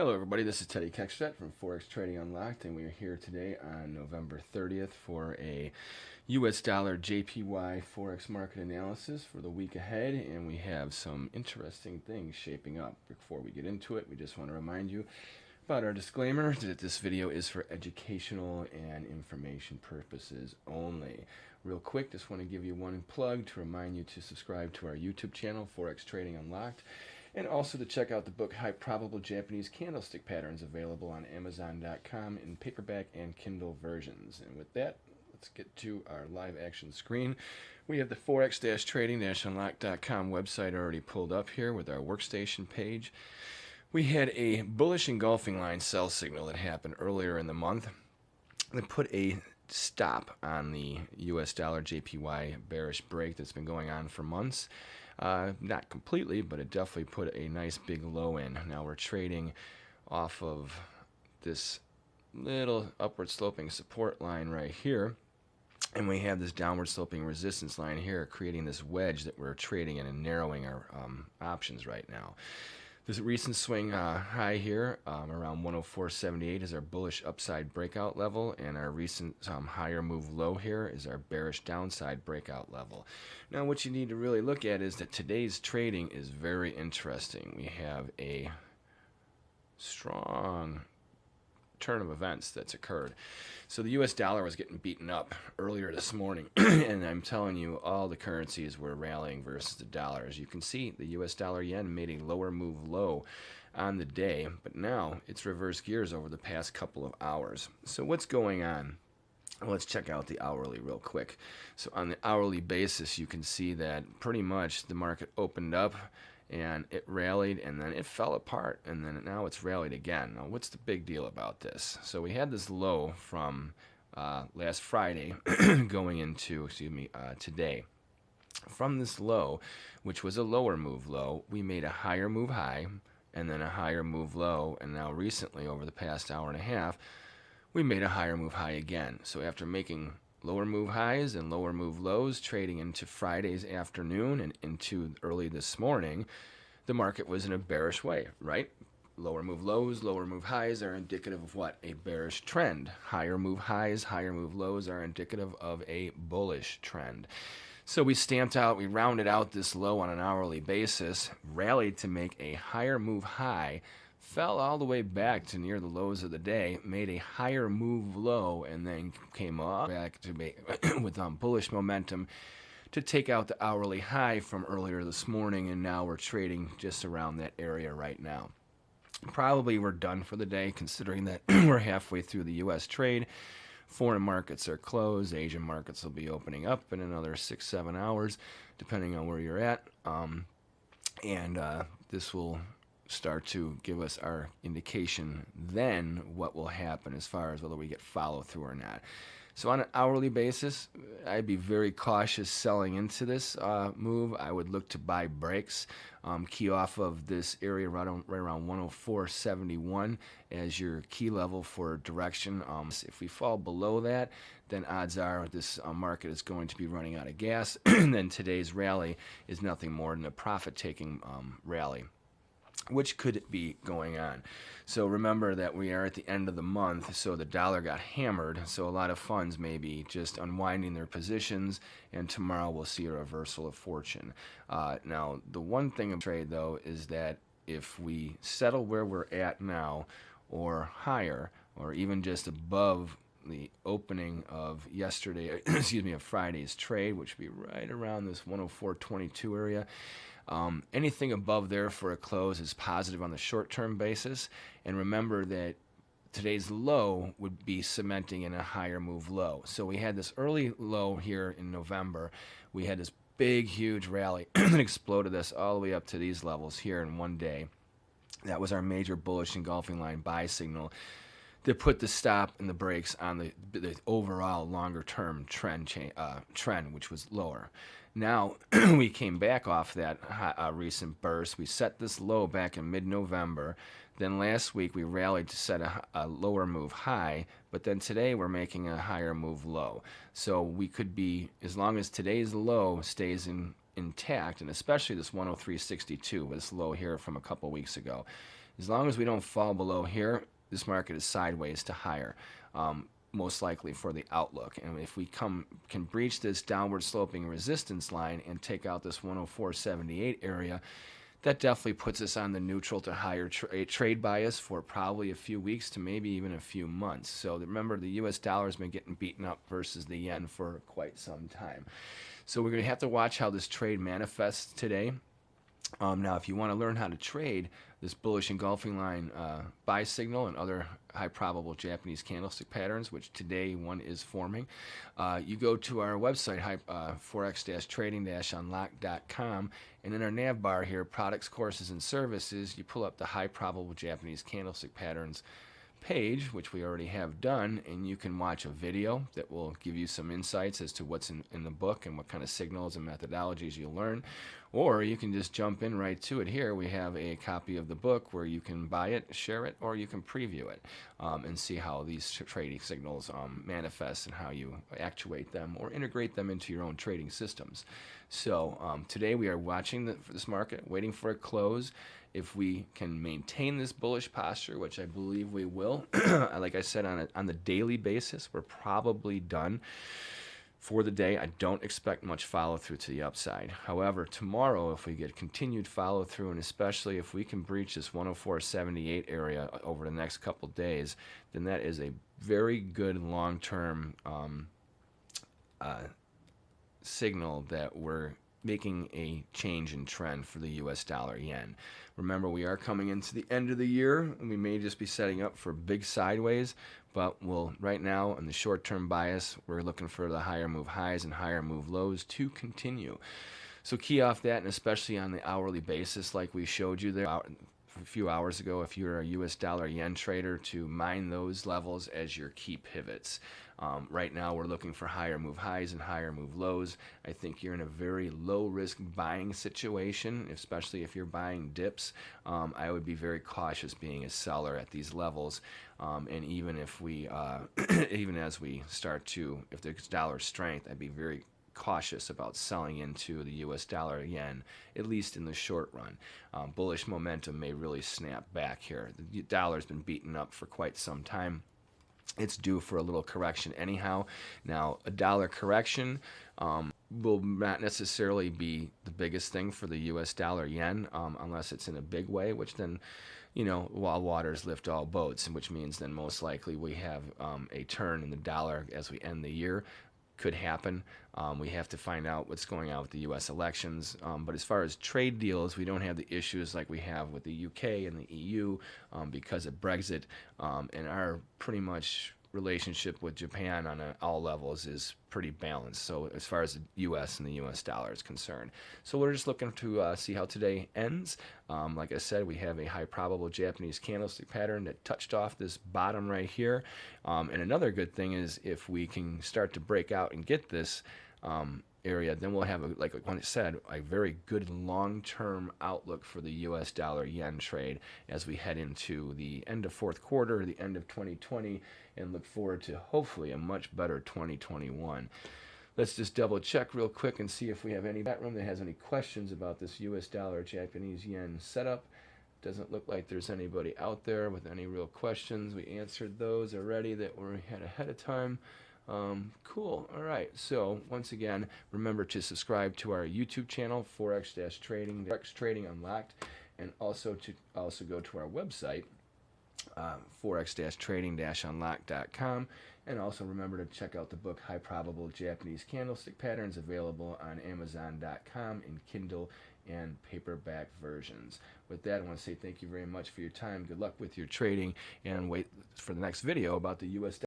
Hello everybody, this is Teddy Keckstedt from Forex Trading Unlocked, and we are here today on November 30th for a US dollar JPY Forex market analysis for the week ahead, and we have some interesting things shaping up. Before we get into it, we just want to remind you about our disclaimer that this video is for educational and information purposes only. Real quick, just want to give you one plug to remind you to subscribe to our YouTube channel, Forex Trading Unlocked, and also to check out the book High Probable Japanese Candlestick Patterns, available on Amazon.com in paperback and Kindle versions. And with that, let's get to our live action screen. We have the Forex-Trading-Unlocked.com website already pulled up here with our workstation page. We had a bullish engulfing line sell signal that happened earlier in the month that put a stop on the US dollar JPY bearish break that's been going on for months. Not completely, but it definitely put a nice big low in. Now we're trading off of this little upward sloping support line right here, and we have this downward sloping resistance line here, creating this wedge that we're trading in and narrowing our options right now. This recent swing high here around 104.78 is our bullish upside breakout level, and our recent higher move low here is our bearish downside breakout level. Now what you need to really look at is that today's trading is very interesting. We have a strong turn of events that's occurred. So the US dollar was getting beaten up earlier this morning, and I'm telling you, all the currencies were rallying versus the dollar. As you can see, the US dollar yen made a lower move low on the day, but now it's reversed gears over the past couple of hours. So what's going on? Well, let's check out the hourly real quick. So on the hourly basis, you can see that pretty much the market opened up and it rallied, and then it fell apart, and then now it's rallied again. Now, what's the big deal about this? So we had this low from last Friday going into, today. From this low, which was a lower move low, we made a higher move high, and then a higher move low, and now recently, over the past hour and a half, we made a higher move high again. So after making lower move highs and lower move lows, trading into Friday's afternoon and into early this morning, the market was in a bearish way, right? Lower move lows, lower move highs are indicative of what? A bearish trend. Higher move highs, higher move lows are indicative of a bullish trend. So we rounded out this low on an hourly basis, rallied to make a higher move high, fell all the way back to near the lows of the day, made a higher move low, and then came up back to with bullish momentum to take out the hourly high from earlier this morning, and now we're trading just around that area right now. Probably we're done for the day, considering that we're halfway through the U.S. trade. Foreign markets are closed. Asian markets will be opening up in another 6-7 hours, depending on where you're at. This will start to give us our indication then what will happen as far as whether we get follow through or not. So on an hourly basis, I'd be very cautious selling into this move. I would look to buy breaks, key off of this area right around 104.71 as your key level for direction. If we fall below that, then odds are this market is going to be running out of gas, and then today's rally is nothing more than a profit-taking rally, which could be going on. So remember that we are at the end of the month, so the dollar got hammered, so a lot of funds may be just unwinding their positions, and tomorrow we'll see a reversal of fortune. Now, the one thing of trade, though, is that if we settle where we're at now, or higher, or even just above the opening of yesterday, of Friday's trade, which would be right around this 104.22 area, anything above there for a close is positive on the short-term basis. And remember that today's low would be cementing in a higher move low. So we had this early low here in November. We had this big, huge rally that exploded us all the way up to these levels here in one day. That was our major bullish engulfing line buy signal that put the stop and the brakes on the overall longer-term trend, which was lower. Now, we came back off that recent burst. We set this low back in mid-November. Then last week, we rallied to set a lower move high, but then today we're making a higher move low. So we could be, as long as today's low stays intact, and especially this 103.62, this low here from a couple weeks ago, As long as we don't fall below here, this market is sideways to higher, most likely for the outlook. And if we can breach this downward sloping resistance line and take out this 104.78 area, that definitely puts us on the neutral to higher trade bias for probably a few weeks to maybe even a few months. So remember, the US dollar has been getting beaten up versus the yen for quite some time. So we're going to have to watch how this trade manifests today. Now, if you want to learn how to trade this bullish engulfing line buy signal and other high probable Japanese candlestick patterns, which today one is forming, you go to our website, forex-trading-unlocked.com, and in our nav bar here, products, courses, and services, you pull up the high probable Japanese candlestick patterns page, which we already have done, and you can watch a video that will give you some insights as to what's in the book and what kind of signals and methodologies you'll learn. Or you can just jump in right to it here. We have a copy of the book where you can buy it, share it, or you can preview it and see how these trading signals manifest and how you actuate them or integrate them into your own trading systems. So today we are watching this market, waiting for a close. If we can maintain this bullish posture, which I believe we will, like I said, on the daily basis, we're probably done for the day. I don't expect much follow through to the upside. However, tomorrow, if we get continued follow through, and especially if we can breach this 104.78 area over the next couple days, then that is a very good long-term signal that we're making a change in trend for the US dollar yen. Remember, we are coming into the end of the year, and we may just be setting up for big sideways, but right now, in the short-term bias, we're looking for the higher move highs and higher move lows to continue. So key off that, and especially on the hourly basis, like we showed you there a few hours ago, if you're a US dollar yen trader, to mine those levels as your key pivots. Right now, we're looking for higher move highs and higher move lows. I think you're in a very low-risk buying situation, especially if you're buying dips. I would be very cautious being a seller at these levels. And even if we, even as we start to, if there's dollar strength, I'd be very cautious about selling into the US dollar yen, at least in the short run. Bullish momentum may really snap back here. The dollar's been beaten up for quite some time. It's due for a little correction anyhow. Now, a dollar correction will not necessarily be the biggest thing for the US dollar yen unless it's in a big way, which then, you know, while waters lift all boats, which means then most likely we have a turn in the dollar as we end the year. Could happen. We have to find out what's going on with the U.S. elections. But as far as trade deals, we don't have the issues like we have with the UK and the EU because of Brexit. And our pretty much relationship with Japan on all levels is pretty balanced. So as far as the U.S. and the U.S. dollar is concerned. So we're just looking to see how today ends. Like I said, we have a high probable Japanese candlestick pattern that touched off this bottom right here. And another good thing is if we can start to break out and get this area, then we'll have, like I said, a very good long-term outlook for the U.S. dollar yen trade as we head into the end of fourth quarter, the end of 2020, and look forward to hopefully a much better 2021. Let's just double check real quick and see if we have any chat room that has any questions about this U.S. dollar Japanese yen setup. Doesn't look like there's anybody out there with any real questions. We answered those already that we had ahead of time. Cool. All right. So once again, remember to subscribe to our YouTube channel, Forex Trading Unlocked, and also go to our website, forex-trading-unlocked.com, and also remember to check out the book High Probable Japanese Candlestick Patterns, available on Amazon.com in Kindle and paperback versions. With that, I want to say thank you very much for your time. Good luck with your trading, and wait for the next video about the U.S.